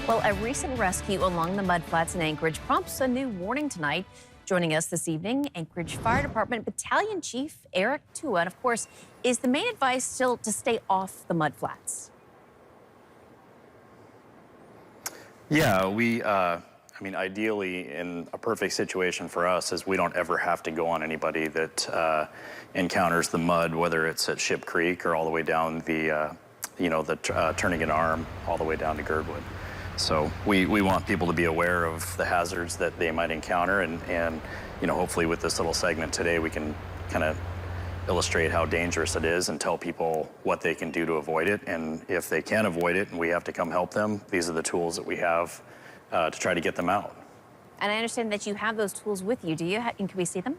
Well, a recent rescue along the mudflats in Anchorage prompts a new warning tonight. Joining us this evening, Anchorage Fire Department Battalion Chief Eric Tua. And of course, is the main advice still to stay off the mudflats? Yeah, I mean, ideally, in a perfect situation for us, is we don't ever have to go on anybody that encounters the mud, whether it's at Ship Creek or all the way down the, turning an arm all the way down to Girdwood. So we want people to be aware of the hazards that they might encounter, and hopefully with this little segment today, we can kind of illustrate how dangerous it is and tell people what they can do to avoid it. And if they can avoid it and we have to come help them, these are the tools that we have to try to get them out. And I understand that you have those tools with you. Do you? And can we see them?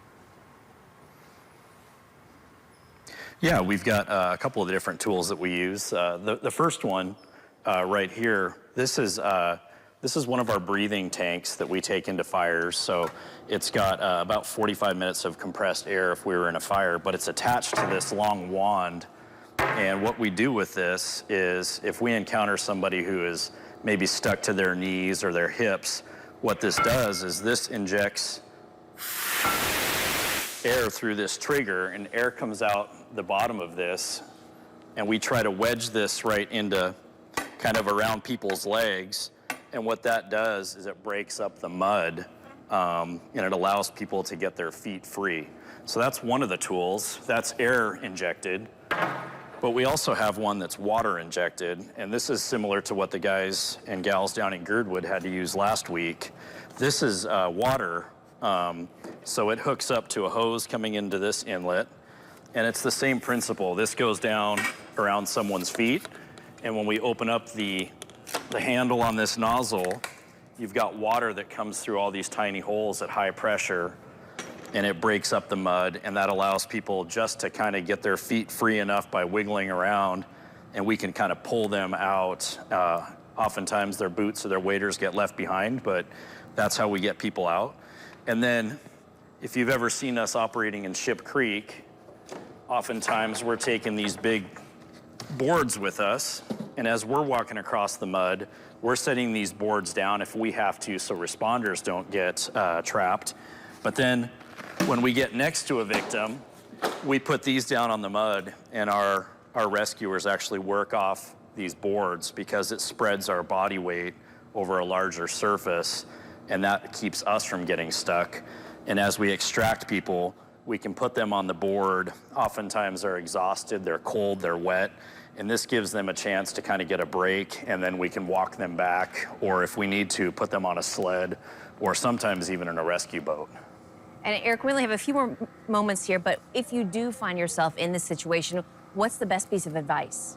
Yeah, we've got a couple of different tools that we use. The first one right here, this is one of our breathing tanks that we take into fires. So it's got about 45 minutes of compressed air if we were in a fire, but it's attached to this long wand. And what we do with this is if we encounter somebody who is maybe stuck to their knees or their hips, what this does is this injects air through this trigger, and air comes out the bottom of this, and we try to wedge this right into kind of around people's legs. And what that does is it breaks up the mud, and it allows people to get their feet free. So that's one of the tools. That's air injected. But we also have one that's water injected, and this is similar to what the guys and gals down in Girdwood had to use last week. This is water, so it hooks up to a hose coming into this inlet, and it's the same principle. This goes down around someone's feet, and when we open up the handle on this nozzle, you've got water that comes through all these tiny holes at high pressure, and it breaks up the mud, and that allows people just to kind of get their feet free enough by wiggling around, and we can kind of pull them out. Oftentimes their boots or their waders get left behind, but that's how we get people out. And then if you've ever seen us operating in Ship Creek, oftentimes we're taking these big boards with us, and as we're walking across the mud, we're setting these boards down if we have to so responders don't get trapped. But then when we get next to a victim, we put these down on the mud, and our rescuers actually work off these boards because it spreads our body weight over a larger surface, and that keeps us from getting stuck. And as we extract people, we can put them on the board. Oftentimes they're exhausted, they're cold, they're wet, and this gives them a chance to kind of get a break, and then we can walk them back, or if we need to, put them on a sled, or sometimes even in a rescue boat. And Eric, we only have a few more moments here, but if you do find yourself in this situation, what's the best piece of advice?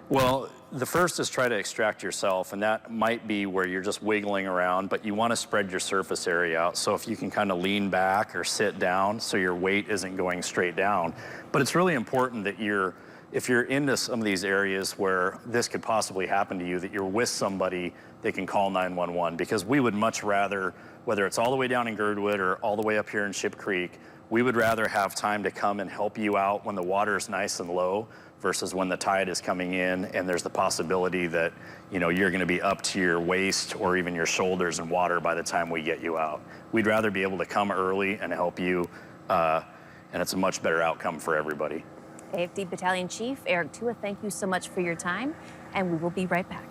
Well, the first is try to extract yourself, and that might be where you're just wiggling around, but you want to spread your surface area out. So if you can kind of lean back or sit down so your weight isn't going straight down. But it's really important that if you're into some of these areas where this could possibly happen to you, that you're with somebody that can call 911, because we would much rather, whether it's all the way down in Girdwood or all the way up here in Ship Creek, we would rather have time to come and help you out when the water is nice and low versus when the tide is coming in and there's the possibility that you're going to be up to your waist or even your shoulders in water by the time we get you out. We'd rather be able to come early and help you, and it's a much better outcome for everybody. AFD Battalion Chief Eric Tua, thank you so much for your time, and we will be right back.